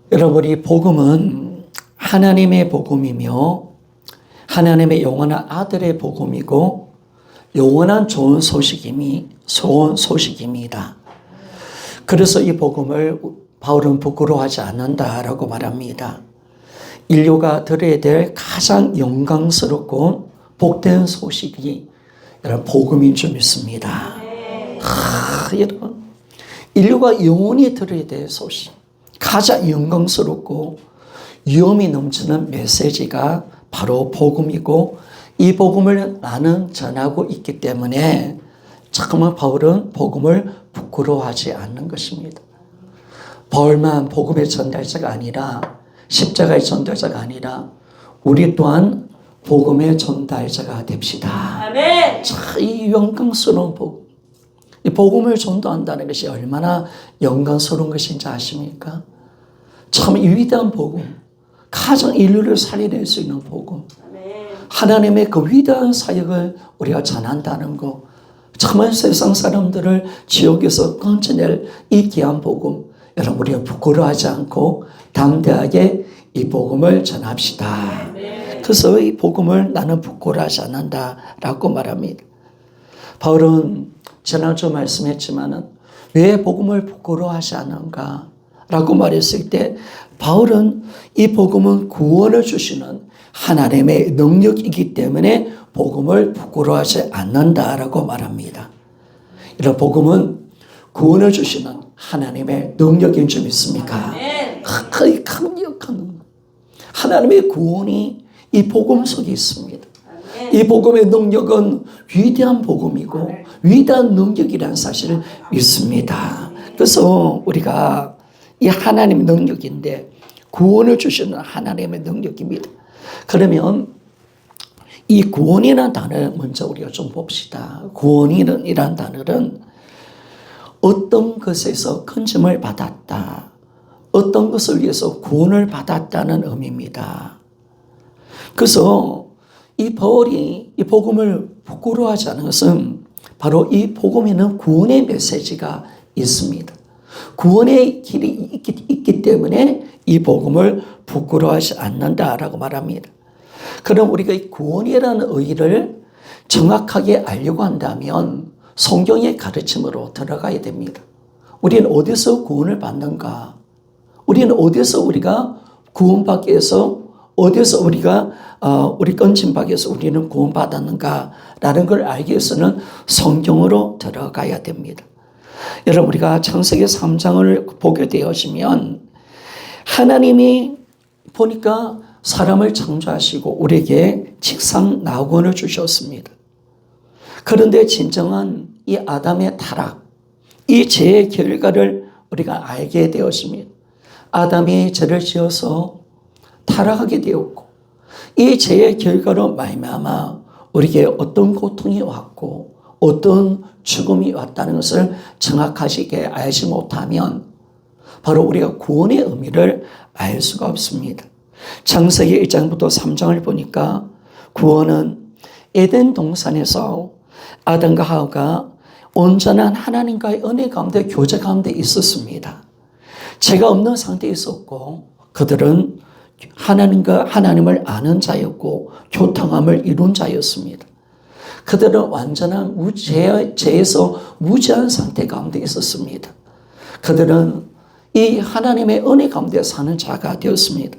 여러분, 이 복음은 하나님의 복음이며 하나님의 영원한 아들의 복음이고 영원한 좋은 소식입니다. 그래서 이 복음을 바울은 부끄러워하지 않는다라고 말합니다. 인류가 들어야 될 가장 영광스럽고 복된 소식이 여러분 복음인 줄 믿습니다. 여러분, 인류가 영원히 들어야 될 소식, 가장 영광스럽고 위험이 넘치는 메시지가 바로 복음이고 이 복음을 나는 전하고 있기 때문에 잠깐만 바울은 복음을 부끄러워하지 않는 것입니다. 바울만 복음의 전달자가 아니라 십자가의 전달자가 아니라 우리 또한 복음의 전달자가 됩시다. 아멘. 자, 이 영광스러운 복음, 이 복음을 전도한다는 것이 얼마나 영광스러운 것인지 아십니까? 참 위대한 복음, 가장 인류를 살려낼 수 있는 복음, 하나님의 그 위대한 사역을 우리가 전한다는 것, 정말 세상 사람들을 지옥에서 건져낼 이 귀한 복음, 여러분 우리가 부끄러워하지 않고 담대하게 이 복음을 전합시다. 그래서 이 복음을 나는 부끄러워하지 않는다라고 말합니다. 바울은 지난주 말씀했지만은 왜 복음을 부끄러워하지 않는가 라고 말했을 때 바울은 이 복음은 구원을 주시는 하나님의 능력이기 때문에 복음을 부끄러워하지 않는다라고 말합니다. 이런 복음은 구원을 주시는 하나님의 능력인 줄 믿습니까? 그 강력한 하나님의 구원이 이 복음 속에 있습니다. 이 복음의 능력은 위대한 복음이고 위대한 능력이라는 사실을 믿습니다. 그래서 우리가 이 하나님의 능력인데 구원을 주시는 하나님의 능력입니다. 그러면 이 구원이라는 단어를 먼저 우리가 좀 봅시다. 구원이라는 단어는 어떤 것에서 건짐을 받았다, 어떤 것을 위해서 구원을 받았다는 의미입니다. 그래서 이 바울이 이 복음을 부끄러워하지 않은 것은 바로 이 복음에는 구원의 메시지가 있습니다. 구원의 길이 있기 때문에 이 복음을 부끄러워하지 않는다라고 말합니다. 그럼 우리가 이 구원이라는 의의를 정확하게 알려고 한다면 성경의 가르침으로 들어가야 됩니다. 우리는 어디서 구원을 받는가? 우리는 어디서 우리가 구원받기 위해서 어디서 우리가 우리 건짐받기 위해서 우리는 구원받았는가라는 걸 알기 위해서는 성경으로 들어가야 됩니다. 여러분 우리가 창세기 3장을 보게 되어지면 하나님이 보니까 사람을 창조하시고 우리에게 직상 낙원을 주셨습니다. 그런데 진정한 이 아담의 타락, 이 죄의 결과를 우리가 알게 되었습니다. 아담이 죄를 지어서 타락하게 되었고 이 죄의 결과로 말미암아 우리에게 어떤 고통이 왔고 어떤 죽음이 왔다는 것을 정확하게 알지 못하면 바로 우리가 구원의 의미를 알 수가 없습니다. 창세기 1장부터 3장을 보니까 구원은 에덴 동산에서 아담과 하와가 온전한 하나님과의 은혜 가운데 교제 가운데 있었습니다. 죄가 없는 상태에 있었고 그들은 하나님을 아는 자였고 교통함을 이룬 자였습니다. 그들은 완전한 죄에서 무죄한 상태 가운데 있었습니다. 그들은 이 하나님의 은혜 가운데 사는 자가 되었습니다.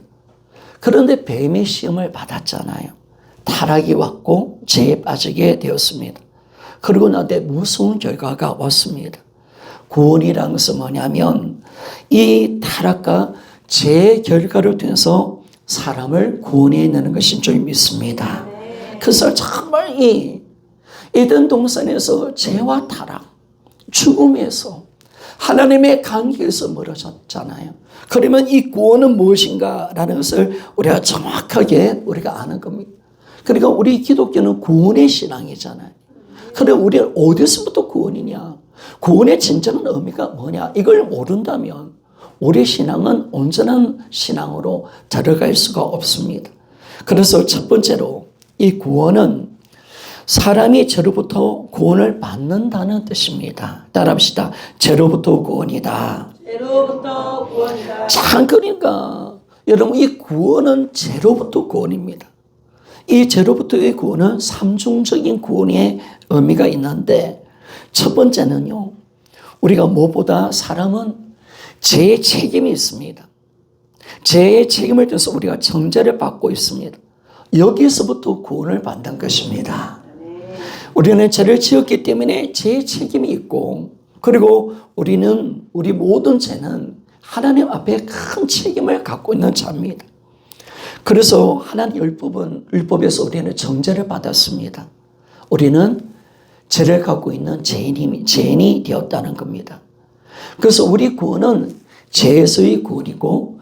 그런데 뱀의 시험을 받았잖아요. 타락이 왔고 죄에 빠지게 되었습니다. 그리고 나한테 무서운 결과가 왔습니다. 구원이라는 것은 뭐냐면 이 타락과 죄의 결과를 통해서 사람을 구원해내는 것인 줄 믿습니다. 그래서 정말 이 에덴 동산에서 죄와 타락, 죽음에서 하나님의 관계에서 멀어졌잖아요. 그러면 이 구원은 무엇인가라는 것을 우리가 정확하게 우리가 아는 겁니다. 그러니까 우리 기독교는 구원의 신앙이잖아요. 그럼 우리는 어디서부터 구원이냐? 구원의 진정한 의미가 뭐냐? 이걸 모른다면 우리 신앙은 온전한 신앙으로 들어갈 수가 없습니다. 그래서 첫 번째로 이 구원은 사람이 죄로부터 구원을 받는다는 뜻입니다. 따라합시다. 죄로부터 구원이다. 죄로부터 구원이다. 참, 그러니까 여러분, 이 구원은 죄로부터 구원입니다. 이 죄로부터의 구원은 삼중적인 구원의 의미가 있는데, 첫 번째는요, 우리가 무엇보다 사람은 죄의 책임이 있습니다. 죄의 책임을 져서 우리가 정죄를 받고 있습니다. 여기서부터 구원을 받는 것입니다. 우리는 죄를 지었기 때문에 죄의 책임이 있고, 그리고 우리 모든 죄는 하나님 앞에 큰 책임을 갖고 있는 자입니다. 그래서 하나님 율법에서 우리는 정죄를 받았습니다. 우리는 죄를 갖고 있는 죄인이 되었다는 겁니다. 그래서 우리 구원은 죄에서의 구원이고,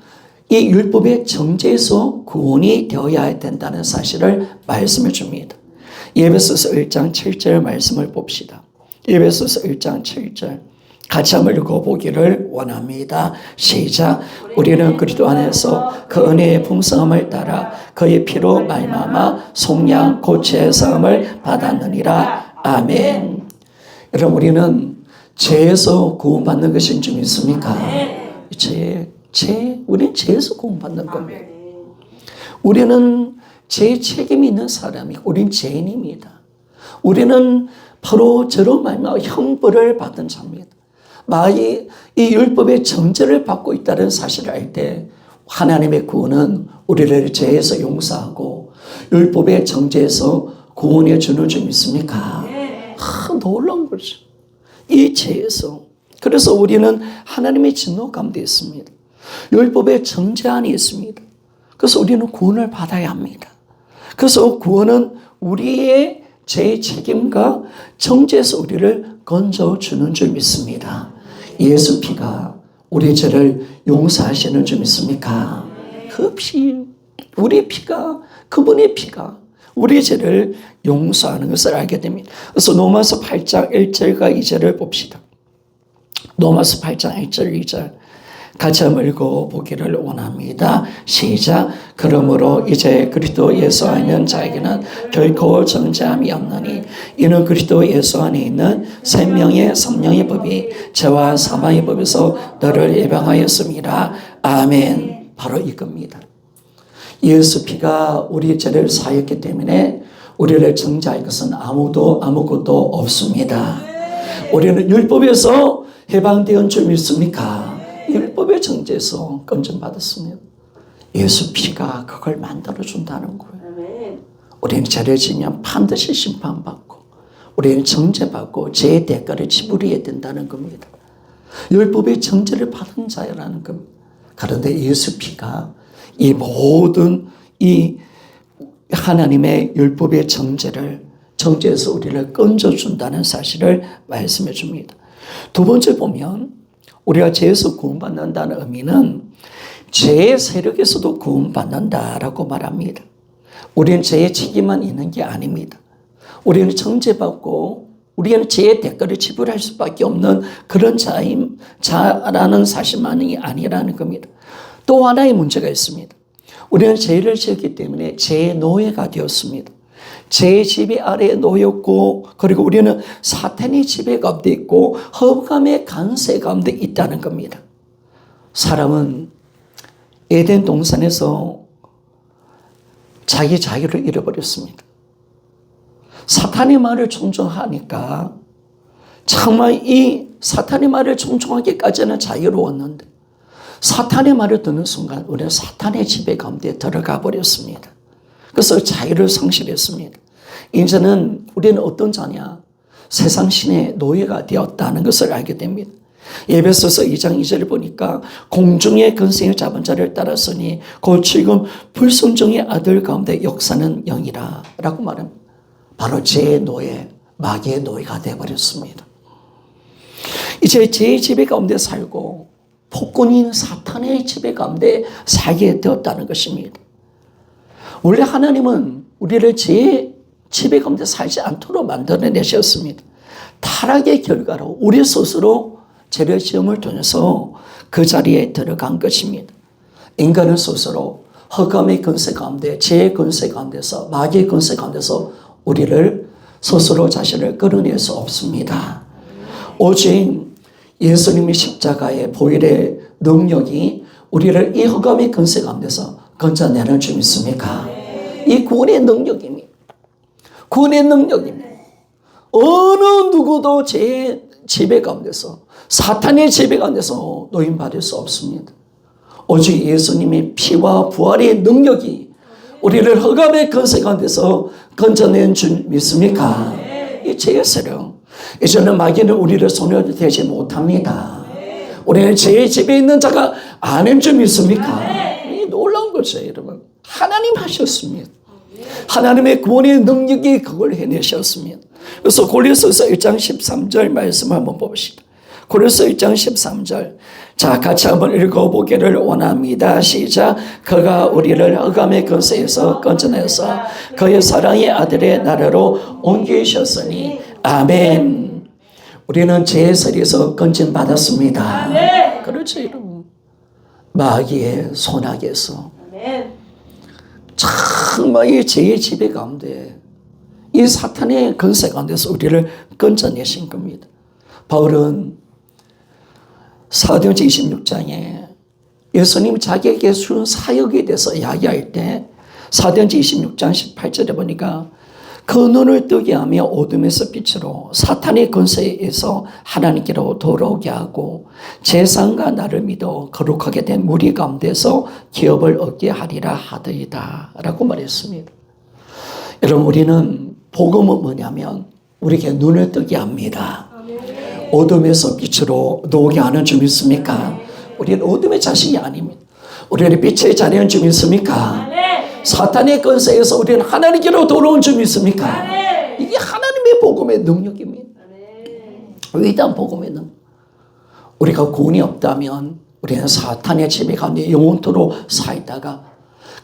이 율법의 정죄에서 구원이 되어야 된다는 사실을 말씀해 줍니다. 에베소서 1장 7절 말씀을 봅시다. 에베소서 1장 7절 같이 한번 읽어보기를 원합니다. 시작. 우리는 그리스도 안에서 그 은혜의 풍성함을 따라 그의 피로 말미암아 속량 고치의 사함을 받았느니라. 아멘. 여러분, 우리는 죄에서 구원받는 것인 줄 믿습니까? 우리는 죄에서 구원받는 겁니다. 우리는 죄 책임이 있는 사람이고, 우리는 죄인입니다. 우리는 바로 저로 말미암아 형벌을 받은 자입니다. 이 율법의 정죄를 받고 있다는 사실을 알 때 하나님의 구원은 우리를 죄에서 용서하고 율법의 정죄에서 구원해 주는 줄 믿습니까? 놀라운 거죠. 이 죄에서. 그래서 우리는 하나님의 진노 가운데 있습니다. 율법의 정죄 안에 있습니다. 그래서 우리는 구원을 받아야 합니다. 그래서 구원은 우리의 죄의 책임과 정죄에서 우리를 건져주는 줄 믿습니다. 예수 피가 우리 죄를 용서하시는 줄 믿습니까? 그 피, 우리 피가, 그분의 피가 우리 죄를 용서하는 것을 알게 됩니다. 그래서 로마서 8장 1절과 2절을 봅시다. 로마서 8장 1절 2절 같이 한번 읽어보기를 원합니다. 시작. 그러므로 이제 그리스도 예수 안에 있는 자에게는 결코 정죄함이 없느니 이는 그리스도 예수 안에 있는 생명의 성령의 법이 죄와 사망의 법에서 너를 예방하였습니다. 아멘. 바로 이겁니다. 예수 피가 우리 죄를 사했기 때문에 우리를 정죄할 것은 아무것도 없습니다. 우리는 율법에서 해방되었는 줄 믿습니까? 율법의 정죄에서 건전받았으면 예수 피가 그걸 만들어준다는 거예요. 우리는 죄를 지면 반드시 심판받고 우리는 정죄받고 죄의 대가를 지불해야 된다는 겁니다. 율법의 정죄를 받은 자라는 겁니다. 그런데 예수 피가 이 모든 이 하나님의 율법의 정죄에서 우리를 건져준다는 사실을 말씀해 줍니다. 두 번째 보면 우리가 죄에서 구원받는다는 의미는 죄의 세력에서도 구원받는다라고 말합니다. 우리는 죄의 책임만 있는 게 아닙니다. 우리는 정죄받고 우리는 죄의 대가를 지불할 수밖에 없는 그런 자라는 사실만이 아니라는 겁니다. 또 하나의 문제가 있습니다. 우리는 죄를 지었기 때문에 죄의 노예가 되었습니다. 죄의 지배 아래에 놓였고, 그리고 우리는 사탄의 지배 가운데 있고 흑암의 간세 가운데 있다는 겁니다. 사람은 에덴 동산에서 자기 자유를 잃어버렸습니다. 사탄의 말을 존중하니까 정말 이 사탄의 말을 존중하기까지는 자유로웠는데 사탄의 말을 듣는 순간 우리는 사탄의 지배 가운데 들어가 버렸습니다. 그래서 자유를 상실했습니다. 이제는 우리는 어떤 자냐? 세상 신의 노예가 되었다는 것을 알게 됩니다. 에베소서 2장 2절을 보니까 공중의 근세를 잡은 자를 따랐으니 곧 지금 불순종의 아들 가운데 역사는 영이라 라고 말합니다. 바로 죄의 노예, 마귀의 노예가 되어버렸습니다. 이제 죄의 지배 가운데 살고 폭군인 사탄의 지배 가운데 살게 되었다는 것입니다. 원래 하나님은 우리를 죄의 지배 가운데 살지 않도록 만들어내셨습니다. 타락의 결과로 우리 스스로 죄를 지음을 통해서 그 자리에 들어간 것입니다. 인간은 스스로 흑암의 근세 가운데, 죄의 근세 가운데서, 마귀의 근세 가운데서 우리를 스스로 자신을 끌어낼 수 없습니다. 오직 예수님의 십자가의 보혈의 능력이 우리를 이 흑암의 근세 가운데서 건져내는 줄 믿습니까? 이 구원의 능력입니다. 구원의 능력입니다. 어느 누구도 제 지배 가운데서, 사탄의 지배 가운데서 노임받을 수 없습니다. 오직 예수님의 피와 부활의 능력이 우리를 흑암의 근세 가운데서 건져낸 줄 믿습니까? 이 죄의 세력, 이제는 마귀는 우리를 손을 대지 못합니다. 우리는 죄의 집에 있는 자가 아닌 줄 믿습니까? 이 놀라운 거죠, 여러분. 하나님 하셨습니다. 하나님의 구원의 능력이 그걸 해내셨습니다. 그래서 고린도서 1장 13절 말씀 한번 봅시다. 고린도서 1장 13절. 자, 같이 한번 읽어보기를 원합니다. 시작. 그가 우리를 흑암의 근세에서 건져내서 그의 사랑의 아들의 나라로 옮기셨으니 아멘. 우리는 죄의 세력에서 건진받았습니다. 그렇죠, 여러분. 마귀의 손아귀에서 정말 이 죄의 지배 가운데 이 사탄의 근세 가운데서 우리를 건져내신 겁니다. 바울은 사도행전 26장에 예수님 자기에게 준 사역에 대해서 이야기할 때 사도행전 26장 18절에 보니까 그 눈을 뜨게 하며 어둠에서 빛으로 사탄의 권세에서 하나님께로 돌아오게 하고 재상과 나를 믿어 거룩하게 된 무리 가운데서 기업을 얻게 하리라 하더이다 라고 말했습니다. 여러분, 우리는 복음은 뭐냐면 우리에게 눈을 뜨게 합니다. 어둠에서 빛으로 나오게 하는 줄 믿습니까? 우리는 어둠의 자식이 아닙니다. 우리는 빛의 자녀인 줄 믿습니까? 사탄의 권세에서 우리는 하나님께로 돌아온 줄 믿습니까? 이게 하나님의 복음의 능력입니다. 위대한 복음의 능력. 우리가 구원이 없다면 우리는 사탄의 지배 가운데 영원토록 살다가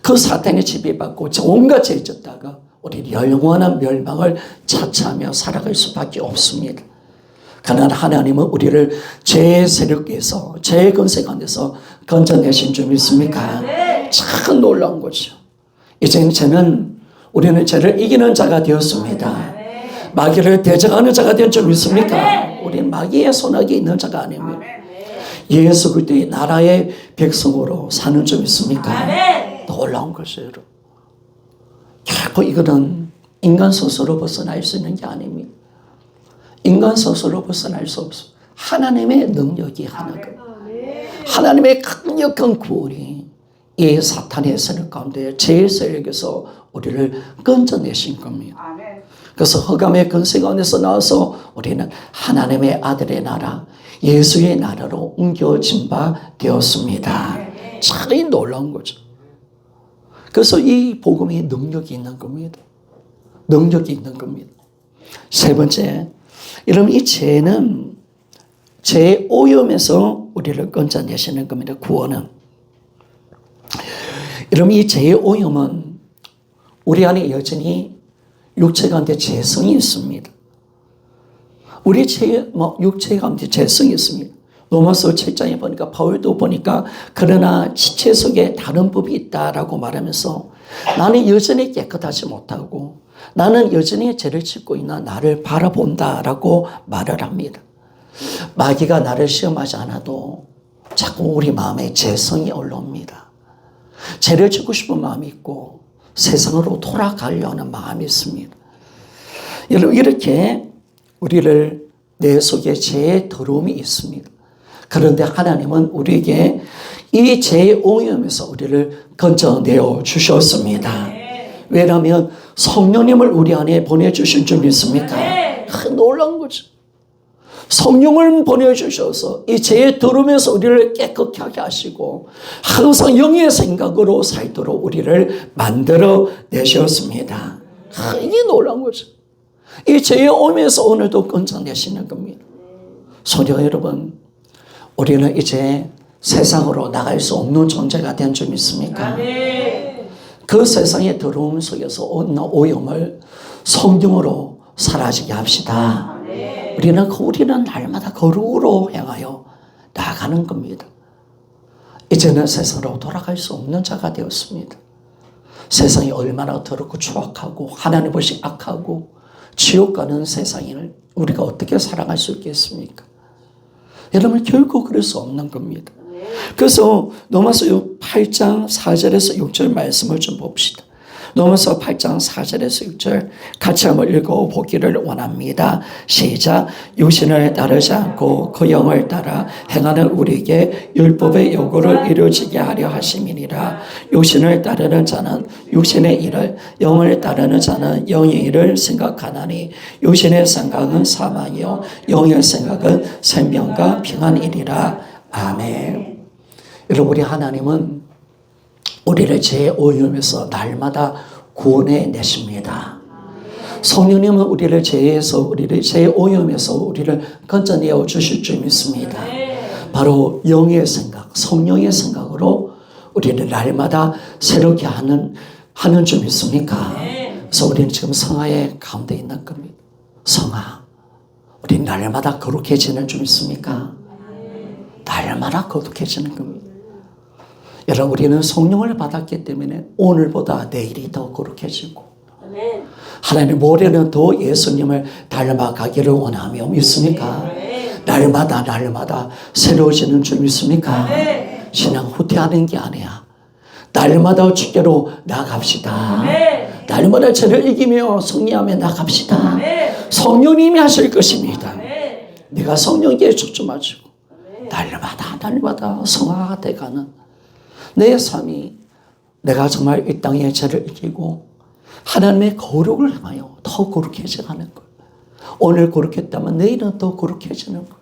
그 사탄의 지배받고 온갖 죄를 졌다가 우리는 영원한 멸망을 차치하며 살아갈 수밖에 없습니다. 그러나 하나님은 우리를 죄의 세력에서 죄의 권세 가운데서 건져내신 줄 믿습니까? 참 놀라운 거죠. 이제는 우리는 죄를 이기는 자가 되었습니다. 마귀를 대적하는 자가 된 줄 믿습니까? 우리는 마귀의 손아귀에 있는 자가 아닙니다. 예수 그리스도의 나라의 백성으로 사는 줄 믿습니까? 놀라운 것이에요. 결코 이거는 인간 스스로 벗어날 수 있는 게 아닙니다. 인간 스스로 벗어날 수 없습니다. 하나님의 능력이 하나가, 하나님의 강력한 구원이 이 사탄의 세력 가운데 죄의 세력에서 우리를 건져내신 겁니다. 그래서 흑암의 근세 가운데서 나와서 우리는 하나님의 아들의 나라, 예수의 나라로 옮겨진 바 되었습니다. 참 놀라운 거죠. 그래서 이 복음이 능력이 있는 겁니다. 능력이 있는 겁니다. 세 번째, 여러분, 이 죄는 죄의 오염에서 우리를 건져내시는 겁니다. 구원은. 여러분, 이 죄의 오염은 우리 안에 여전히 육체 가운데 죄성이 있습니다. 우리 육체 가운데 죄성이 있습니다. 로마서 7장에 보니까 바울도 보니까 그러나 지체 속에 다른 법이 있다라고 말하면서 나는 여전히 깨끗하지 못하고 나는 여전히 죄를 짓고 있나 나를 바라본다라고 말을 합니다. 마귀가 나를 시험하지 않아도 자꾸 우리 마음에 죄성이 올라옵니다. 죄를 짓고 싶은 마음이 있고 세상으로 돌아가려는 마음이 있습니다. 여러분, 이렇게 우리를 내 속에 죄의 더러움이 있습니다. 그런데 하나님은 우리에게 이 죄의 오염에서 우리를 건져내어 주셨습니다. 왜냐하면 성령님을 우리 안에 보내주신 줄 믿습니까? 놀라운 거죠. 성령을 보내주셔서 이 죄의 더러움에서 우리를 깨끗하게 하게 하시고 항상 영의 생각으로 살도록 우리를 만들어 내셨습니다. 이게 놀라운 거죠. 이 죄의 오염에서 오늘도 건져내시는 겁니다. 소녀 여러분, 우리는 이제 세상으로 나갈 수 없는 존재가 된 줄 믿습니까? 그 세상의 더러움 속에서 온 오염을 성령으로 사라지게 합시다. 우리는 날마다 거룩으로 향하여 나아가는 겁니다. 이제는 세상으로 돌아갈 수 없는 자가 되었습니다. 세상이 얼마나 더럽고 추악하고 하나님 없이 악하고 지옥 가는 세상을 우리가 어떻게 살아갈 수 있겠습니까? 여러분 결코 그럴 수 없는 겁니다. 그래서 로마서 8장 4절에서 6절 말씀을 좀 봅시다. 로마서 8장 4절에서 6절 같이 한번 읽어보기를 원합니다. 시작. 육신을 따르지 않고 그 영을 따라 행하는 우리에게 율법의 요구를 이루어지게 하려 하심이니라. 육신을 따르는 자는 육신의 일을, 영을 따르는 자는 영의 일을 생각하나니 육신의 생각은 사망이요 영의 생각은 생명과 평안이니라. 아멘. 여러분, 우리 하나님은 우리를 죄의 오염에서 날마다 구원해 내십니다. 성령님은 우리를 죄에서, 우리를 죄의 오염에서 우리를 건져내어 주실 줄 믿습니다. 바로 영의 생각, 성령의 생각으로 우리를 날마다 새롭게 하는 줄 믿습니까? 그래서 우리는 지금 성화의 가운데 있는 겁니다. 성화, 우리 날마다 거룩해지는 줄 믿습니까? 날마다 거룩해지는 겁니다. 여러분, 우리는 성령을 받았기 때문에 오늘보다 내일이 더 거룩해지고, 하나님 모레는 더 예수님을 닮아가기를 원하며 믿습니까? 날마다 새로워지는 줄 믿습니까? 신앙 후퇴하는 게 아니야. 날마다 주께로 나갑시다. 날마다 죄를 이기며 승리하며 나갑시다. 성령님이 하실 것입니다. 내가 성령께 초점하시고 날마다 성화가 돼가는 내 삶이, 내가 정말 이 땅의 죄를 이기고 하나님의 거룩을 향하여 더 거룩해져가는 것. 오늘 거룩했다면 내일은 더 거룩해지는 것.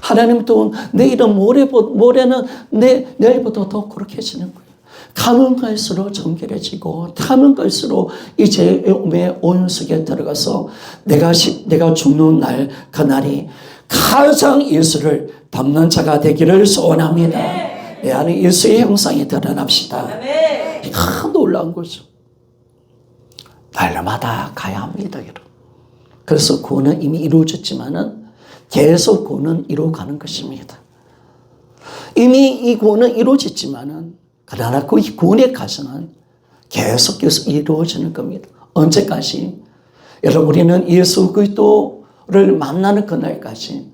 하나님 또 내일은 모레는 내일보다 더 거룩해지는 거예요. 가면 갈수록 정결해지고 가면 갈수록 이 죄의 오염 속에 들어가서 내가 죽는 날, 그날이 가장 예수를 닮는 자가 되기를 소원합니다. 내 안에 예수의 형상이 드러납시다. 놀라운 거죠. 날마다 가야 합니다, 여러분. 그래서 구원은 이미 이루어졌지만은 계속 구원은 이루어가는 것입니다. 이미 이 구원은 이루어졌지만은 그러나 그 구원의 과정은 계속해서 이루어지는 겁니다. 언제까지? 여러분, 우리는 예수 그리스도를 만나는 그날까지,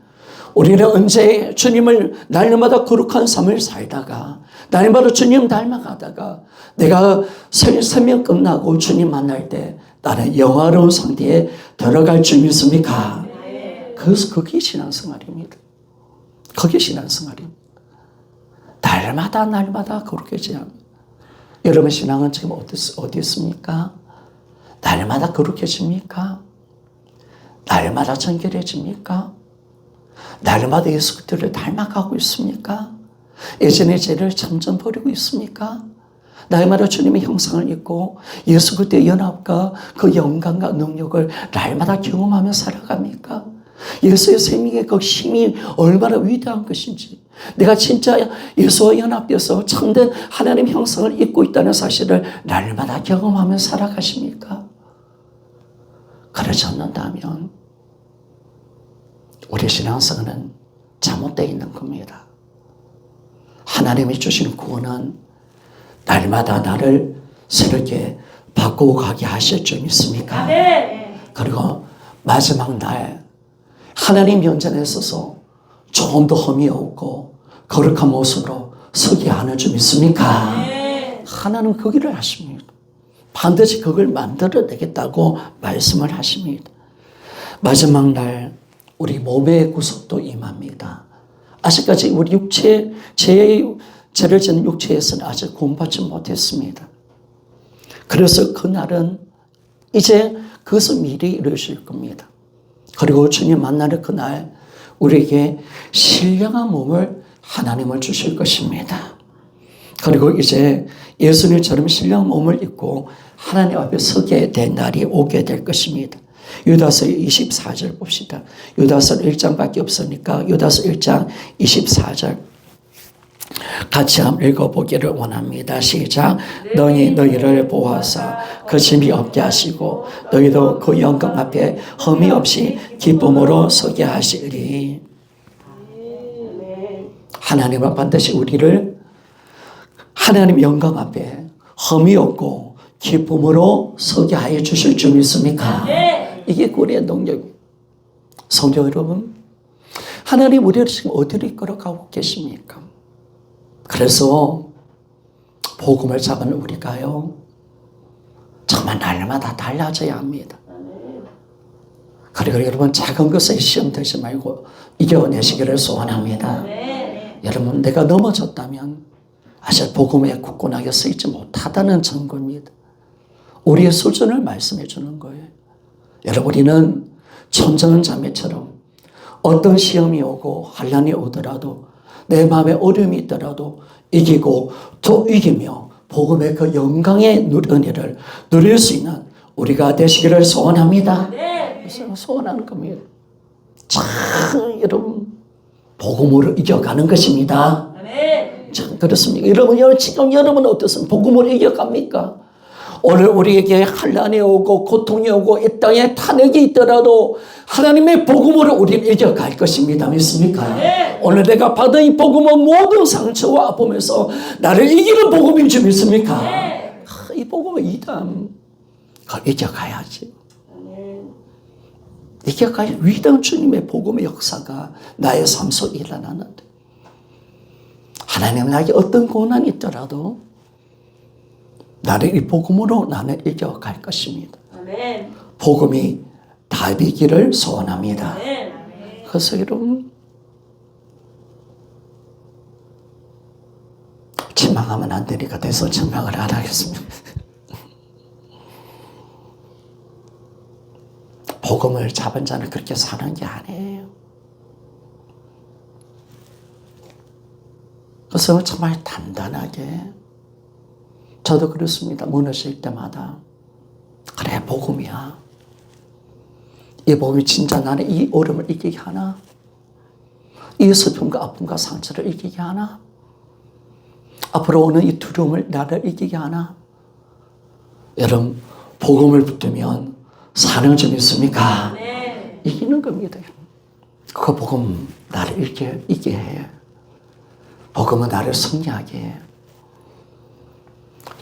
우리는 언제 주님을 날마다 거룩한 삶을 살다가 날마다 주님 닮아가다가 내가 생명 끝나고 주님 만날 때 나는 영화로운 상태에 들어갈 줄 믿습니까? 그래서 그게 신앙생활입니다. 그게 신앙생활입니다. 날마다 거룩해져야 합니다. 여러분 신앙은 지금 어디 있습니까? 날마다 거룩해집니까? 날마다 정결해집니까? 날마다 예수 그리스도를 닮아가고 있습니까? 예전의 죄를 점점 버리고 있습니까? 날마다 주님의 형상을 입고 예수 그리스도의 연합과 그 영광과 능력을 날마다 경험하며 살아갑니까? 예수의 생명의 그 힘이 얼마나 위대한 것인지, 내가 진짜 예수와 연합되어서 참된 하나님 형상을 입고 있다는 사실을 날마다 경험하며 살아가십니까? 그러지 않는다면 우리 신앙생활은 잘못되어 있는 겁니다. 하나님이 주신 구원은 날마다 나를 새롭게 바꾸고 가게 하실 줄 믿습니까? 그리고 마지막 날 하나님 면전에 서서 조금 더 흠이 없고 거룩한 모습으로 서게 하는 줄 믿습니까? 하나님은 그 일을 하십니다. 반드시 그걸 만들어내겠다고 말씀을 하십니다. 마지막 날 우리 몸의 구속도 임합니다. 아직까지 우리 육체, 죄를 지는 육체에서는 아직 구원받지 못했습니다. 그래서 그날은 이제 그것을 미리 이루실 겁니다. 그리고 주님 만나는 그날 우리에게 신령한 몸을 하나님을 주실 것입니다. 그리고 이제 예수님처럼 신령한 몸을 입고 하나님 앞에 서게 된 날이 오게 될 것입니다. 유다서 24절 봅시다. 유다서 1장밖에 없으니까 유다서 1장 24절 같이 한번 읽어보기를 원합니다. 시작. 너희를 보아사 그 짐이 없게 하시고 너희도 그 영광 앞에 흠이 없이 기쁨으로 서게 하시리니. 하나님은 반드시 우리를 하나님 영광 앞에 흠이 없고 기쁨으로 서게 하여 주실 줄 믿습니까? 이게 구원의 능력입니다. 성도 여러분, 하나님 우리를 지금 어디로 이끌어가고 계십니까? 그래서 복음을 잡은 우리가요, 정말 날마다 달라져야 합니다. 그리고 여러분, 작은 것에 시험 들지 말고 이겨내시기를 소원합니다. 여러분, 내가 넘어졌다면 사실 복음에 굳건하게 서 있지 못하다는 증거입니다. 우리의 수준을 말씀해 주는 거예요. 여러분, 우리는 천정은 자매처럼 어떤 시험이 오고 환난이 오더라도 내 마음에 어려움이 있더라도 이기고 또 이기며 복음의 그 영광의 은혜를 누릴 수 있는 우리가 되시기를 소원합니다. 그래서 소원하는 겁니다. 참 여러분, 복음으로 이겨가는 것입니다. 참 그렇습니까? 여러분, 지금 여러분은 어떻습니까? 복음으로 이겨갑니까? 오늘 우리에게 환난이 오고 고통이 오고 이 땅에 탄핵이 있더라도 하나님의 복음으로 우리를 이겨갈 것입니다. 믿습니까? 오늘 내가 받은 이 복음은 모든 상처와 아픔에서 나를 이기는 복음인 줄 믿습니까? 이 복음은 이담 이겨가야지. 이겨가야 위대한 주님의 복음의 역사가 나의 삶 속에 일어나는데, 하나님 나에게 어떤 고난이 있더라도 나를 이 복음으로 나는 이겨갈 것입니다. 복음이 답이기를 소원합니다. 그래서 여러분, 책망하면 안 되니까 대선 책망을 안 하겠습니다. 복음을 잡은 자는 그렇게 사는 게 아니에요. 그래서 정말 단단하게, 저도 그렇습니다. 무너질 때마다 그래, 복음이야. 이 복음이 진짜 나는 이 어려움을 이기게 하나? 이 슬픔과 아픔과 상처를 이기게 하나? 앞으로 오는 이 두려움을 나를 이기게 하나? 여러분, 복음을 붙들면 사는 점 있습니까? 이기는 겁니다. 그 복음 나를 이기게 해. 복음은 나를 승리하게 해.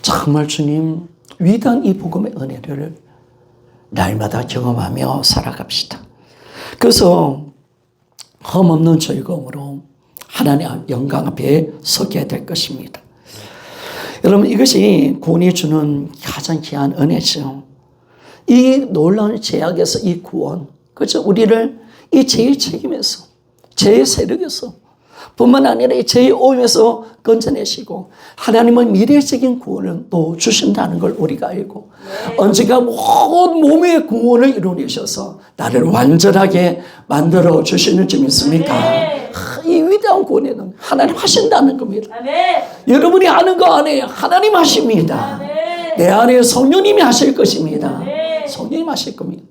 정말 주님, 위대한 이 복음의 은혜를 날마다 경험하며 살아갑시다. 그래서 흠없는 즐거움으로 하나님 영광 앞에 서게 될 것입니다. 여러분, 이것이 구원이 주는 가장 귀한 은혜죠. 이 놀라운 죄악에서 이 구원, 그죠? 우리를 이 죄의 책임에서, 죄의 세력에서 뿐만 아니라 이 죄의 오염에서 건져내시고, 하나님은 미래적인 구원을 또 주신다는 걸 우리가 알고, 언젠가 모든 몸의 구원을 이루내셔서 나를 완전하게 만들어 주시는 줄 믿습니까? 이 위대한 구원에는 하나님 하신다는 겁니다. 여러분이 하는 거 아니에요. 하나님 하십니다. 내 안에 성령님이 하실 것입니다. 성령님 하실 겁니다.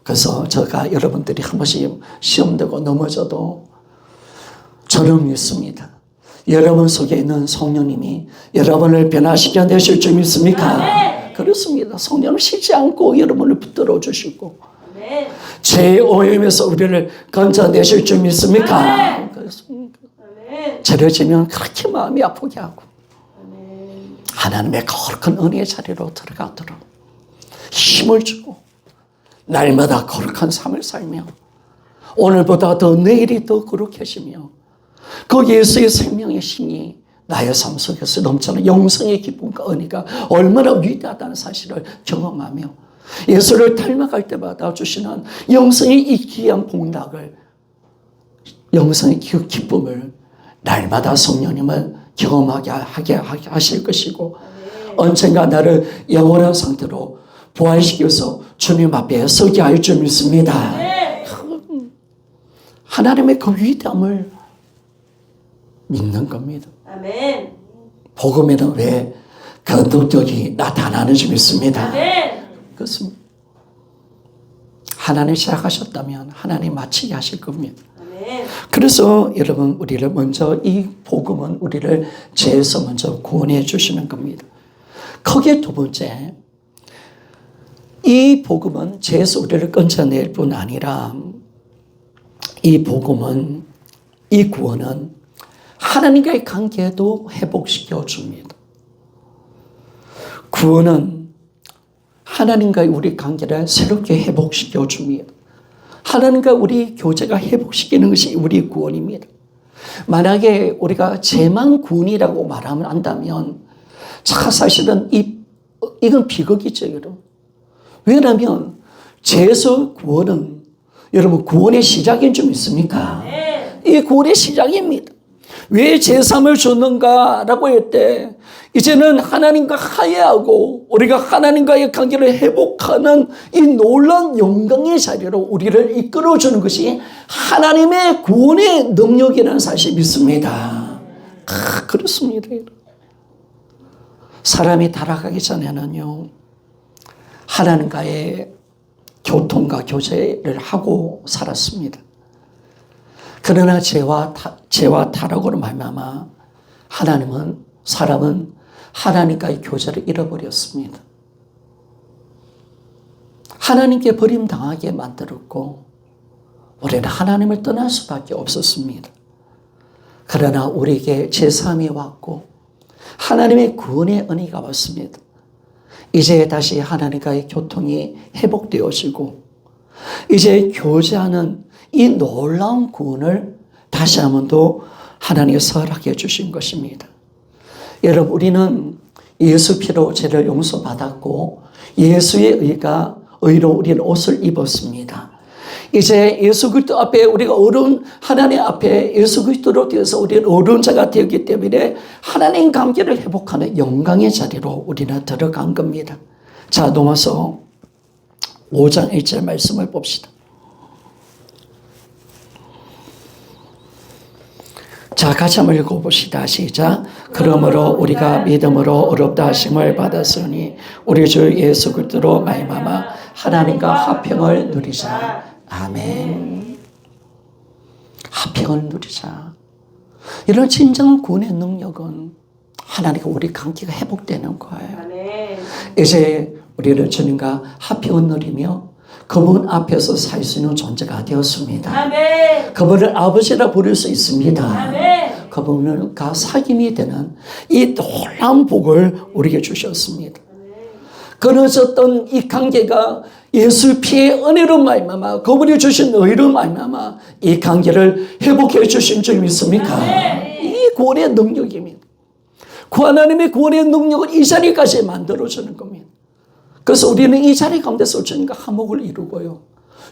그래서 제가 여러분들이 한 번씩 시험되고 넘어져도 저는 믿습니다. 여러분 속에 있는 성령님이 여러분을 변화시켜 내실 줄 믿습니까? 그렇습니다. 성령은 쉬지 않고 여러분을 붙들어 주시고 죄의 오염에서 우리를 건져내실 줄 믿습니까? 그렇습니다. 저려지면 그렇게 마음이 아프게 하고 하나님의 거룩한 은혜의 자리로 들어가도록 힘을 주고 날마다 거룩한 삶을 살며 오늘보다 더 내일이 더 거룩해지며 그 예수의 생명의 힘이 나의 삶 속에서 넘치는 영성의 기쁨과 은혜가 얼마나 위대하다는 사실을 경험하며 예수를 닮아갈 때마다 주시는 영성의 이 귀한 복락을, 영성의 그 기쁨을 날마다 성령님을 경험하게 하실 것이고, 언젠가 나를 영원한 상태로 부활시켜서 주님 앞에 서게 할 줄 믿습니다. 하나님의 그 위대함을 믿는 겁니다. 아멘. 복음에는 왜 그 능력이 나타나는지 믿습니다. 그렇습니다. 하나님 시작하셨다면 하나님 마치게 하실 겁니다. 그래서 여러분, 우리를 먼저 이 복음은 우리를 죄에서 먼저 구원해 주시는 겁니다. 크게 두 번째, 이 복음은 죄에서 우리를 건져낼 뿐 아니라 이 복음은, 이 구원은 하나님과의 관계도 회복시켜 줍니다. 구원은 하나님과의 우리 관계를 새롭게 회복시켜 줍니다. 하나님과 우리 교제가 회복시키는 것이 우리 구원입니다. 만약에 우리가 죄만 구원이라고 말하면 안다면 사실은 이건 비극이죠, 여러분. 왜냐하면 죄에서 구원은 여러분 구원의 시작인 줄 믿습니까? 이 구원의 시작입니다. 왜 제삼을 줬는가라고 할 때 이제는 하나님과 화해하고 우리가 하나님과의 관계를 회복하는 이 놀라운 영광의 자리로 우리를 이끌어주는 것이 하나님의 구원의 능력이라는 사실 믿습니다. 그렇습니다. 사람이 타락하기 전에는요, 하나님과의 교통과 교제를 하고 살았습니다. 그러나 죄와 타락으로 말미암아 사람은 하나님과의 교제를 잃어버렸습니다. 하나님께 버림당하게 만들었고 우리는 하나님을 떠날 수밖에 없었습니다. 그러나 우리에게 제3이 왔고 하나님의 구원의 은혜가 왔습니다. 이제 다시 하나님과의 교통이 회복되어지고 이제 교제하는 이 놀라운 구원을 다시 한 번 더 하나님께서 허락해 주신 것입니다. 여러분, 우리는 예수 피로 죄를 용서받았고 예수의 의로 우리는 옷을 입었습니다. 이제 예수 그리스도 앞에 우리가 하나님 앞에 예수 그리스도로 되어서 우리는 어려운 자가 되었기 때문에 하나님 관계를 회복하는 영광의 자리로 우리는 들어간 겁니다. 자, 넘어서 5장 1절 말씀을 봅시다. 자, 같이 한번 읽어봅시다. 시작. 그러므로 우리가 믿음으로 어렵다 하심을 받았으니 우리 주 예수 그리스도로 말미암아 하나님과 화평을 누리자. 아멘. 화평을 누리자. 이런 진정한 구원의 능력은 하나님과 우리 관계가 회복되는 거예요. 아멘. 이제 우리는 주님과 화평을 누리며 그분 앞에서 살 수 있는 존재가 되었습니다. 아멘. 그분을 아버지라 부를 수 있습니다. 아멘. 그분과 사귐이 되는 이 놀라운 복을 우리에게 주셨습니다. 끊어졌던 이 관계가 예수 피의 은혜로 말미암아 그분이 주신 의로 말미암아 이 관계를 회복해 주신 줄 믿습니까? 이 구원의 능력입니다. 하나님의 구원의 능력은 이 자리까지 만들어주는 겁니다. 그래서 우리는 이 자리 가운데서 주님과 화목을 이루고요.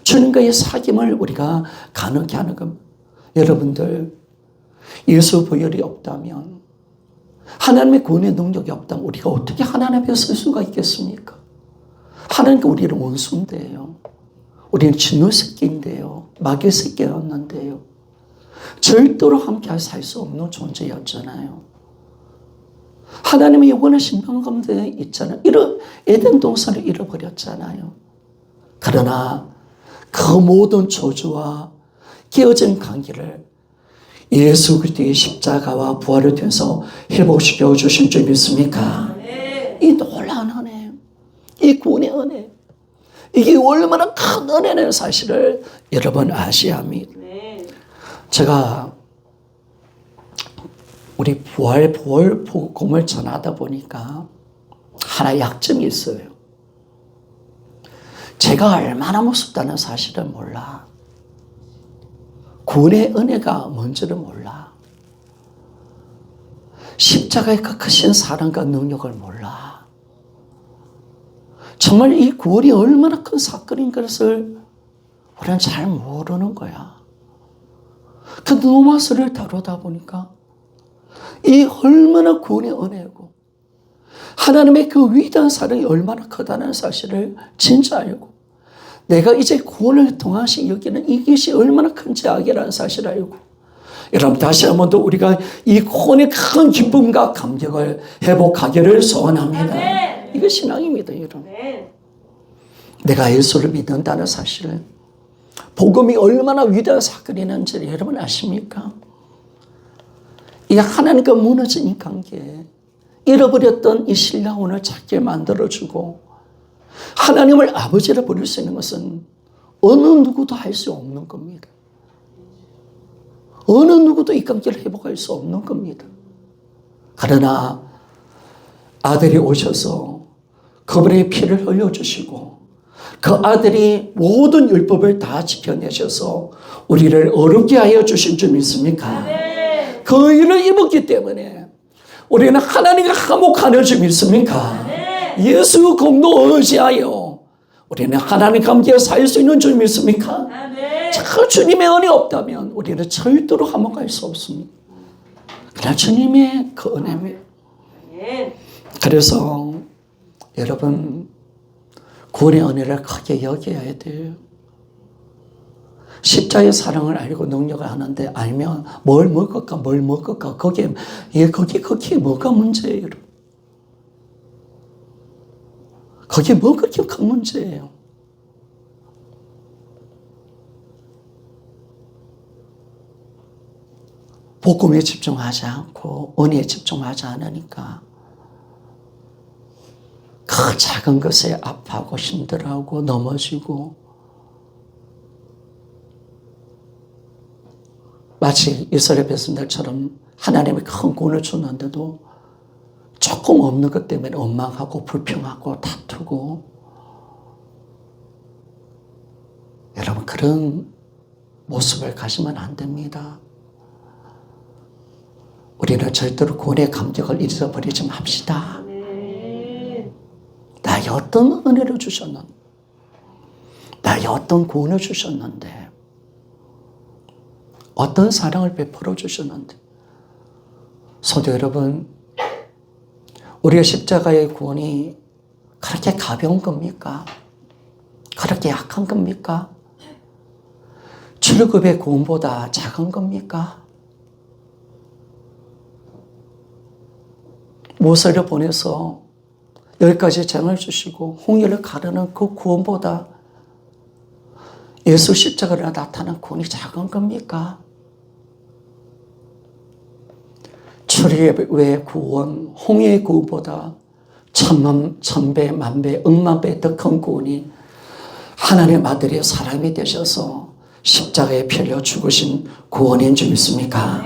주님과의 사귐을 우리가 가능케 하는 겁니다. 여러분들, 예수 부혈이 없다면, 하나님의 구원의 능력이 없다면 우리가 어떻게 하나님 앞에 설 수가 있겠습니까? 하나님께 우리는 원수인데요. 우리는 진노 새끼인데요. 마귀 새끼였는데요. 절대로 함께 살 수 없는 존재였잖아요. 하나님의 영원한 심판 가운데 있잖아요. 에덴 동산을 잃어버렸잖아요. 그러나 그 모든 저주와 깨어진 관계를 예수 그리스도의 십자가와 부활을 통해서 회복시켜 주신 줄 믿습니까? 이 놀라운 은혜, 이 구원의 은혜, 이게 얼마나 큰 은혜라는 사실을 여러분 아셔야 합니다. 제가 우리 부활 복음을 전하다 보니까 하나 약점이 있어요. 제가 얼마나 무섭다는 사실을 몰라. 구원의 은혜가 뭔지를 몰라. 십자가의 그 크신 사랑과 능력을 몰라. 정말 이 구원이 얼마나 큰 사건인 것을 우리는 잘 모르는 거야. 그 노마스를 다루다 보니까 이 얼마나 구원의 은혜고 하나님의 그 위대한 사랑이 얼마나 크다는 사실을 진짜 알고 내가 이제 구원을 통하신 여기는 이것이 얼마나 큰 죄악이라는 사실을 알고 여러분 다시 한 번 더 우리가 이 구원의 큰 기쁨과 감격을 회복하기를 소원합니다. 이거 신앙입니다, 여러분. 내가 예수를 믿는다는 사실을 복음이 얼마나 위대한 사건이는지 여러분 아십니까? 이 하나님과 무너진 이 관계, 잃어버렸던 이 신랑혼을 찾게 만들어주고 하나님을 아버지라 부를 수 있는 것은 어느 누구도 할 수 없는 겁니다. 어느 누구도 이 관계를 회복할 수 없는 겁니다. 그러나 아들이 오셔서 그분의 피를 흘려주시고 그 아들이 모든 율법을 다 지켜내셔서 우리를 어렵게 하여 주신 줄 믿습니까? 그 일을 입었기 때문에 우리는 하나님과 화목하는 줄 믿습니까? 예수 공로 의지하여 우리는 하나님과 함께 살 수 있는 줄 믿습니까? 저 주님의 은혜 없다면 우리는 절대로 화목할 수 없습니다. 그러나 주님의 그 은혜입니다. 그래서 여러분 구원의 은혜를 크게 여겨야 돼요. 십자의 사랑을 알고 능력을 하는데 알면 뭘 먹을까 거기에 뭐가 문제예요? 여러분. 거기에 뭐가 그렇게 큰 문제예요? 복음에 집중하지 않고 은혜에 집중하지 않으니까 그 작은 것에 아파하고 힘들어하고 넘어지고 마치 이스라엘 백성들처럼 하나님이 큰 구원을 줬는데도 조금 없는 것 때문에 원망하고 불평하고 다투고 여러분 그런 모습을 가지면 안 됩니다. 우리는 절대로 구원의 감격을 잊어버리지 맙시다. 나에게 어떤 은혜를 주셨는데 나에게 어떤 구원을 주셨는데 어떤 사랑을 베풀어 주셨는데 성도 여러분 우리의 십자가의 구원이 그렇게 가벼운 겁니까? 그렇게 약한 겁니까? 출애굽의 구원보다 작은 겁니까? 모세를 보내서 10가지 재앙을 주시고 홍해를 가르는 그 구원보다 예수 십자가로 나타난 구원이 작은 겁니까? 출애굽의 구원, 홍해의 구원보다 천배, 만배, 억만배 더 큰 구원이 하나님 아들의 사람이 되셔서 십자가에 펴려 죽으신 구원인 줄 믿습니까?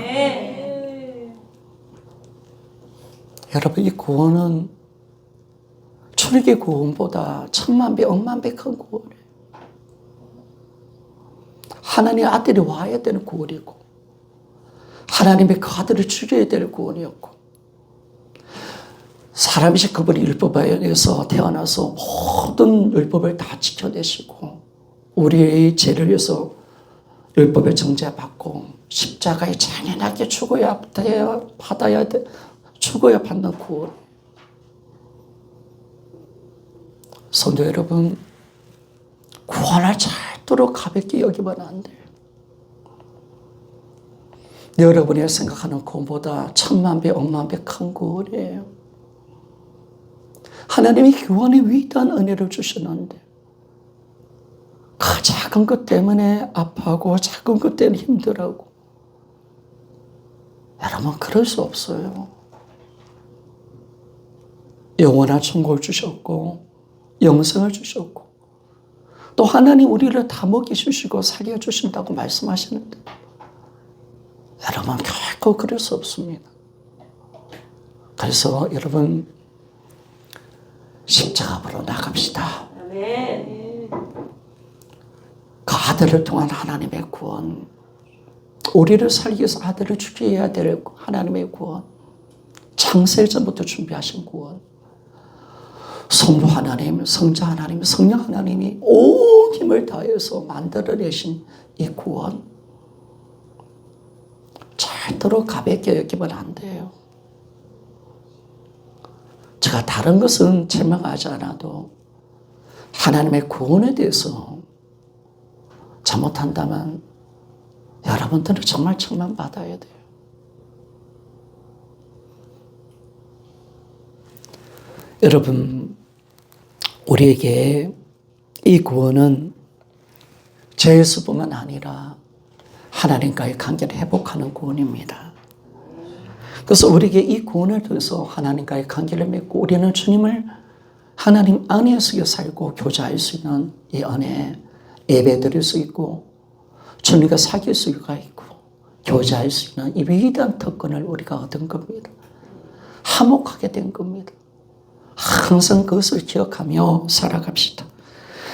여러분 이 구원은 출애굽의 구원보다 천만배, 억만배 큰 구원이에요. 하나님의 아들이 와야 되는 구원이고 하나님의 그 아들을 죽여야 될 구원이었고 사람이신 그분이 율법에 의해서 태어나서 모든 율법을 다 지켜내시고 우리의 죄를 위해서 율법의 정죄받고 십자가에 잔인하게 죽어야 받는 구원. 성도 여러분 구원을 절대로 가볍게 여기면 안 돼요. 여러분이 생각하는 구원보다 천만배, 억만배 큰 구원이에요. 하나님이 구원의 위대한 은혜를 주셨는데 그 작은 것 때문에 아파하고 작은 것 때문에 힘들어하고 여러분 그럴 수 없어요. 영원한 천국을 주셨고 영생을 주셨고 또 하나님 우리를 다 먹이주시고 살려주신다고 말씀하시는데 여러분 결코 그럴 수 없습니다. 그래서 여러분 십자가 앞으로 나갑시다. 그 아들을 통한 하나님의 구원, 우리를 살기 위해서 아들을 죽여야 될 하나님의 구원, 창세 전부터 준비하신 구원, 성부 하나님, 성자 하나님, 성령 하나님이 온 힘을 다해서 만들어내신 이 구원 절대로 가볍게 여기면 안 돼요. 제가 다른 것은 책망하지 않아도 하나님의 구원에 대해서 잘못한다면 여러분들은 정말 책망받아야 돼요. 여러분 우리에게 이 구원은 죄에서뿐만 아니라 하나님과의 관계를 회복하는 구원입니다. 그래서 우리에게 이 구원을 통해서 하나님과의 관계를 맺고 우리는 주님을 하나님 안에서 살고 교제할 수 있는 이 은혜, 예배드릴 수 있고 주님과 사귈 수가 있고 교제할 수 있는 이 위대한 특권을 우리가 얻은 겁니다. 화목하게 된 겁니다. 항상 그것을 기억하며 살아갑시다.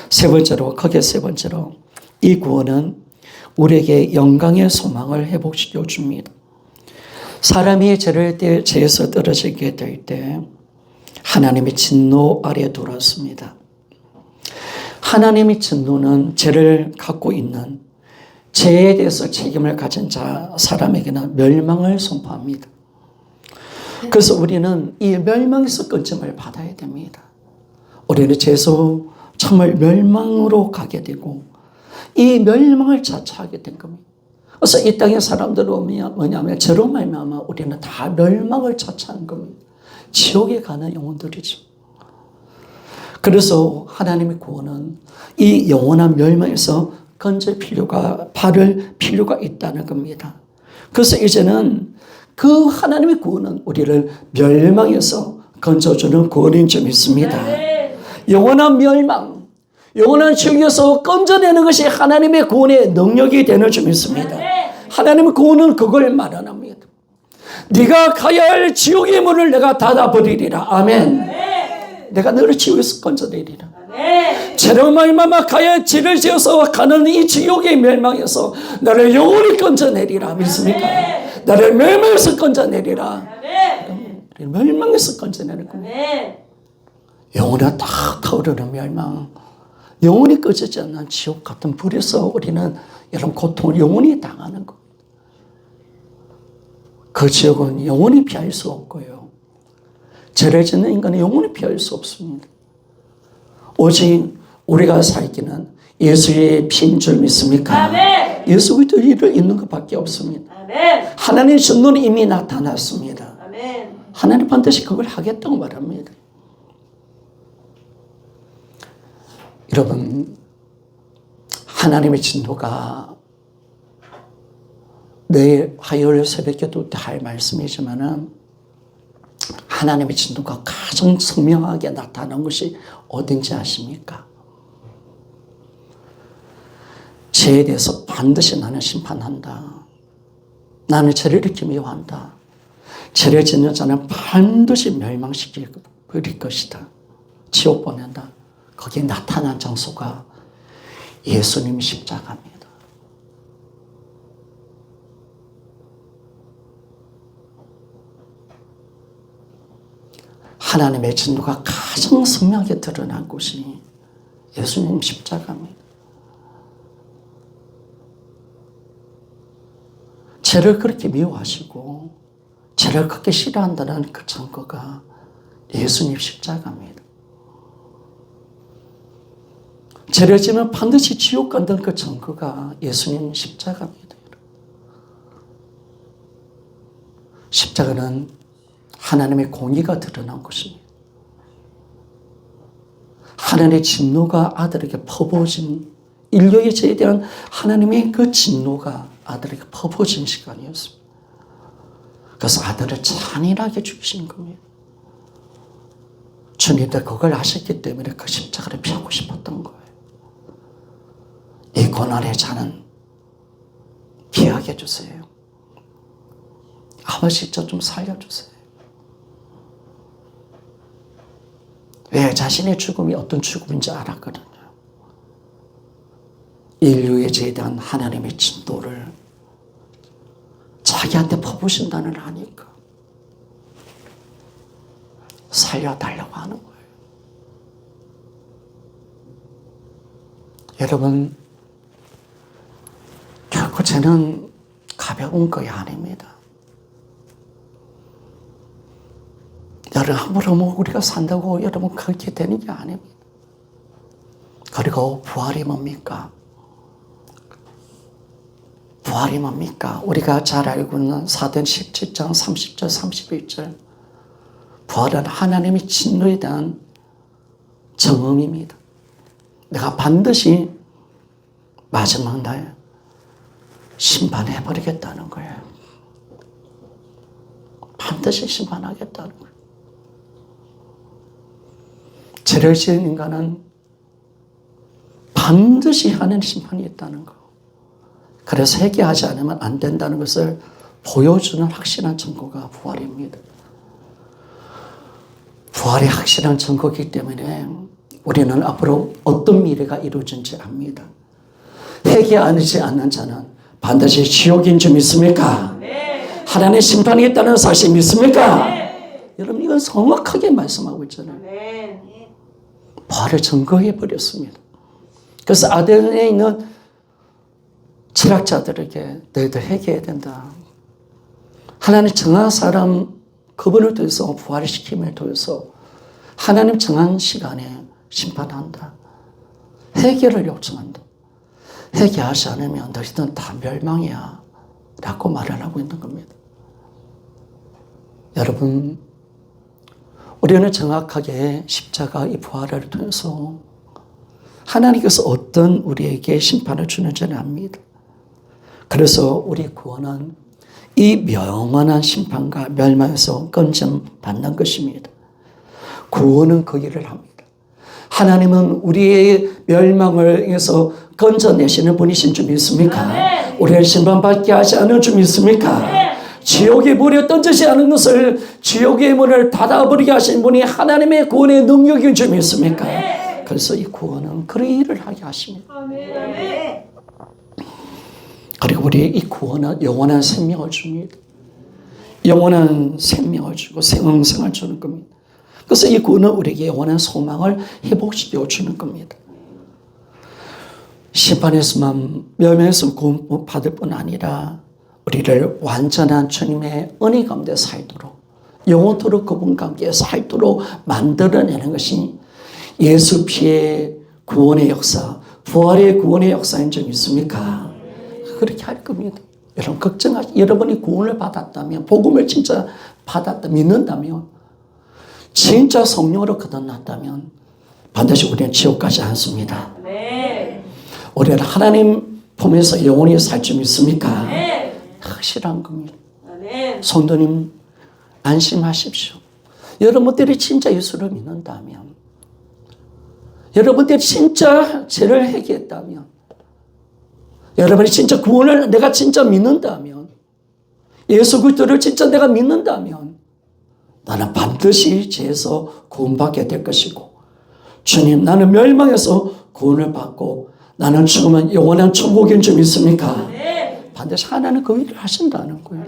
세 번째로, 크게 세 번째로, 이 구원은 우리에게 영광의 소망을 회복시켜 줍니다. 사람이 죄에서 떨어지게 될 때 하나님의 진노 아래 들어왔습니다. 하나님의 진노는 죄를 갖고 있는, 죄에 대해서 책임을 가진 사람에게는 멸망을 선포합니다. 그래서 우리는 이 멸망에서 끊짐을 받아야 됩니다. 우리는 죄에서 정말 멸망으로 가게 되고 이 멸망을 자처하게 된 겁니다. 그래서 이 땅의 사람들은 뭐냐면 죄로 말미암아 우리는 다 멸망을 자처하는 겁니다. 지옥에 가는 영혼들이죠. 그래서 하나님의 구원은 이 영원한 멸망에서 바를 필요가 있다는 겁니다. 그래서 이제는 그 하나님의 구원은 우리를 멸망에서 건져주는 구원인 줄 믿습니다. 영원한 멸망, 영원한 지옥에서 건져내는 것이 하나님의 구원의 능력이 되는 줄 믿습니다. 하나님의 구원은 그걸 말합니다. 네가 가야 할 지옥의 문을 내가 닫아버리리라. 아멘. 내가 너를 지옥에서 건져내리라. 죄로 말미암아 죄를 지어서 가는 이 지옥의 멸망에서 나를 영원히 건져내리라. 믿습니까? 나를 멸망에서 건져내리라. 멸망에서 건져내는 겁니다. 영원히 다 타오르는 멸망, 영원히 꺼지지 않는 지옥 같은 불에서 우리는 이런 고통을 영원히 당하는 것. 그 지옥은 영원히 피할 수 없고요. 죄를 짓는 인간은 영원히 피할 수 없습니다. 오직 우리가 살기는 예수의 피인 줄 믿습니까? 아멘. 예수 그리스도를 있는 것밖에 없습니다. 아멘. 하나님의 진노는 이미 나타났습니다. 아멘. 하나님 반드시 그걸 하겠다고 말합니다. 여러분, 하나님의 진노가 내일 화요일 새벽에도 다 할 말씀이지만은 하나님의 진노가 가장 선명하게 나타난 것이 어딘지 아십니까? 죄에 대해서 반드시 나는 심판한다. 나는 죄를 이렇게 미워한다. 죄를 짓는 자는 반드시 멸망시킬 것이다. 지옥 보낸다. 거기에 나타난 장소가 예수님 십자가입니다. 하나님의 진노가 가장 선명하게 드러난 곳이 예수님 십자가입니다. 죄를 그렇게 미워하시고 죄를 그렇게 싫어한다는 그 증거가 예수님 십자가입니다. 죄를 지면 반드시 지옥 간다는 그 증거가 예수님 십자가입니다. 십자가는 하나님의 공의가 드러난 것입니다. 하나님의 진노가 아들에게 퍼부어진, 인류의 죄에 대한 하나님의 그 진노가 아들에게 퍼부어진 시간이었습니다. 그래서 아들을 잔인하게 죽이신 겁니다. 주님도 그걸 아셨기 때문에 그 십자가를 피하고 싶었던 거예요. 이 고난의 잔은 피하게 해주세요. 아버지, 저 좀 살려주세요. 왜? 자신의 죽음이 어떤 죽음인지 알았거든요. 인류의 죄에 대한 하나님의 진노를 자기한테 퍼부으신다는 걸 아니까 살려달라고 하는 거예요. 여러분, 결코 죄는 가벼운 것이 아닙니다. 여러분, 함부로 우리가 산다고 여러분 그렇게 되는 게 아닙니다. 그리고 부활이 뭡니까? 부활이 뭡니까? 우리가 잘 알고 있는 사도행 17장 30절 31절. 부활은 하나님의 진노에 대한 정음입니다. 내가 반드시 마지막 날 심판해버리겠다는 거예요. 반드시 심판하겠다는 거예요. 죄를 지은 인간은 반드시 하는 심판이 있다는 거. 그래서 회개하지 않으면 안 된다는 것을 보여주는 확실한 증거가 부활입니다. 부활이 확실한 증거이기 때문에 우리는 앞으로 어떤 미래가 이루어진지 압니다. 회개하지 않는 자는 반드시 지옥인 줄 믿습니까? 하나님의 심판이 있다는 사실 믿습니까? 여러분 이건 정확하게 말씀하고 있잖아요. 부활을 증거해 버렸습니다. 그래서 아덴에 있는 철학자들에게 너희들 회개해야 된다. 하나님 정한 사람 그분을 통해서 부활을 시킴을 통해서 하나님 정한 시간에 심판한다. 회개를 요청한다. 회개하지 않으면 너희들은 다 멸망이야 라고 말을 하고 있는 겁니다. 여러분 우리는 정확하게 십자가 이 부활을 통해서 하나님께서 어떤 우리에게 심판을 주는지는 압니다. 그래서 우리 구원은 이 영원한 심판과 멸망에서 건져받는 것입니다. 구원은 그 일을 합니다. 하나님은 우리의 멸망을 해서 건져내시는 분이신 줄 믿습니까? 우리를 심판받게 하지 않을 줄 믿습니까? 지옥의 물에 던지지 않은 것을 지옥의 문을 닫아버리게 하신 분이 하나님의 구원의 능력인 줄 믿습니까? 그래서 이 구원은 그 일을 하게 하십니다. 그리고 우리 이 구원은 영원한 생명을 줍니다. 영원한 생명을 주고 생명을 주는 겁니다. 그래서 이 구원은 우리에게 영원한 소망을 회복시켜 주는 겁니다. 심판에서만 멸망에서 구원 받을 뿐 아니라 우리를 완전한 주님의 은혜 가운데 살도록 영원토록 그분과 함께 살도록 만들어내는 것이 예수 피의 구원의 역사, 부활의 구원의 역사인 줄 믿습니까? 그렇게 할 겁니다. 여러분 걱정하시, 여러분이 구원을 받았다면, 복음을 진짜 받았다 믿는다면, 진짜 성령으로 거듭났다면 반드시 우리는 지옥 가지 않습니다. 우리는 하나님 품에서 영원히 살 줄 믿습니까? 확실한 겁니다. 성도님 안심하십시오. 여러분들이 진짜 예수를 믿는다면, 여러분들이 진짜 죄를 회개했다면, 여러분이 진짜 구원을 내가 진짜 믿는다면, 예수 그리스도를 진짜 내가 믿는다면 나는 반드시 죄에서 구원받게 될 것이고, 주님 나는 멸망에서 구원을 받고 나는 죽으면 영원한 천국인 줄 믿습니까? 반드시 하나는 그 일을 하신다는 거예요.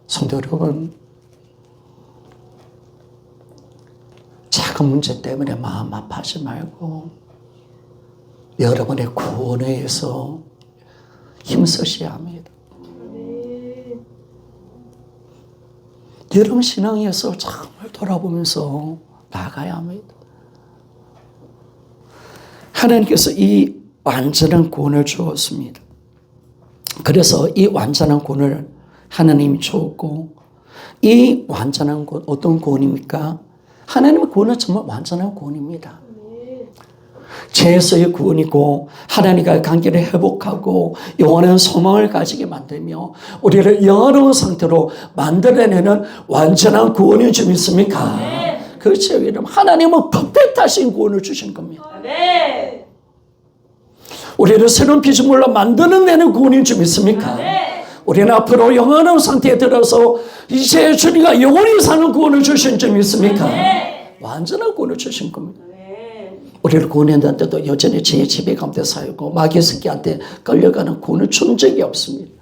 성도 여러분, 작은 문제 때문에 마음 아파하지 말고 여러분의 구원에 의해서 힘쓰셔야 합니다. 여러분 신앙에서 정말 돌아보면서 나가야 합니다. 하나님께서 이 완전한 구원을 주었습니다. 그래서 이 완전한 구원을 하나님이 주었고, 이 완전한 구원, 어떤 구원입니까? 하나님의 구원은 정말 완전한 구원입니다. 죄에서의 구원이고 하나님과의 관계를 회복하고 영원한 소망을 가지게 만들며 우리를 영원한 상태로 만들어내는 완전한 구원인 줄 믿습니까? 그렇죠. 여러분 하나님은 퍼펙트하신 구원을 주신 겁니다. 우리를 새로운 피조물로 만들어내는 구원인 줄 믿습니까? 우리는 앞으로 영원한 상태에 들어서 이제 주님과 영원히 사는 구원을 주신 줄 믿습니까? 완전한 구원을 주신 겁니다. 우리를 구원했는데도 여전히 죄의 지배 가운데 살고 마귀의 새끼한테 끌려가는 구원을 준 적이 없습니다.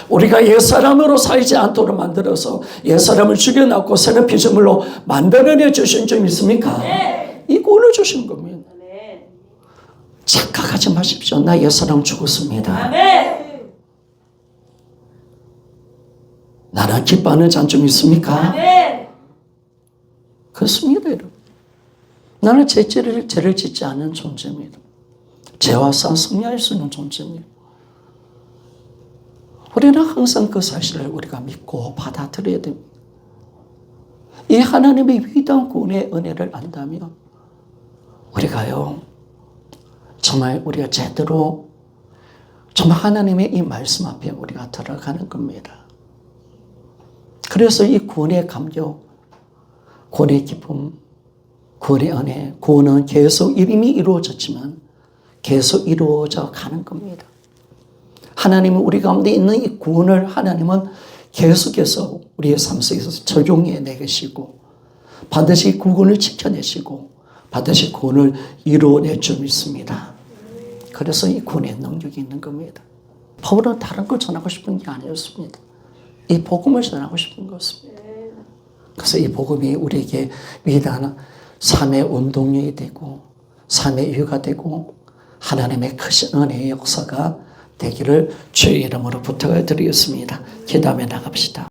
우리가 옛사람으로 살지 않도록 만들어서 옛사람을 죽여놨고 새로운 피조물로 만들어내 주신 줄 믿습니까? 이 구원을 주신 겁니다. 착각하지 마십시오. 나 옛사람 죽었습니다. 나는 기뻐하는 자인 줄 믿습니까? 그렇습니다, 여러분. 나는 죄를 짓지 않은 존재입니다. 죄와 싸워 승리할 수 있는 존재입니다. 우리는 항상 그 사실을 우리가 믿고 받아들여야 됩니다. 이 하나님의 위대한 구원의 은혜를 안다면 우리가요 정말 우리가 제대로 정말 하나님의 이 말씀 앞에 우리가 들어가는 겁니다. 그래서 이 구원의 감격, 구원의 기쁨, 구원의 은혜, 구원은 계속 이미 이루어졌지만 계속 이루어져 가는 겁니다. 하나님은 우리 가운데 있는 이 구원을 하나님은 계속해서 우리의 삶 속에서 적용해 내시고 반드시 구원을 지켜내시고 반드시 구원을 이루어낼 줄 믿습니다. 그래서 이 구원의 능력이 있는 겁니다. 바울은 다른 걸 전하고 싶은 게 아니었습니다. 이 복음을 전하고 싶은 것입니다. 그래서 이 복음이 우리에게 위대한 삶의 운동력이 되고 삶의 이유가 되고 하나님의 크신 은혜의 역사가 되기를 주의 이름으로 부탁을 드리겠습니다. 기도하며 나갑시다.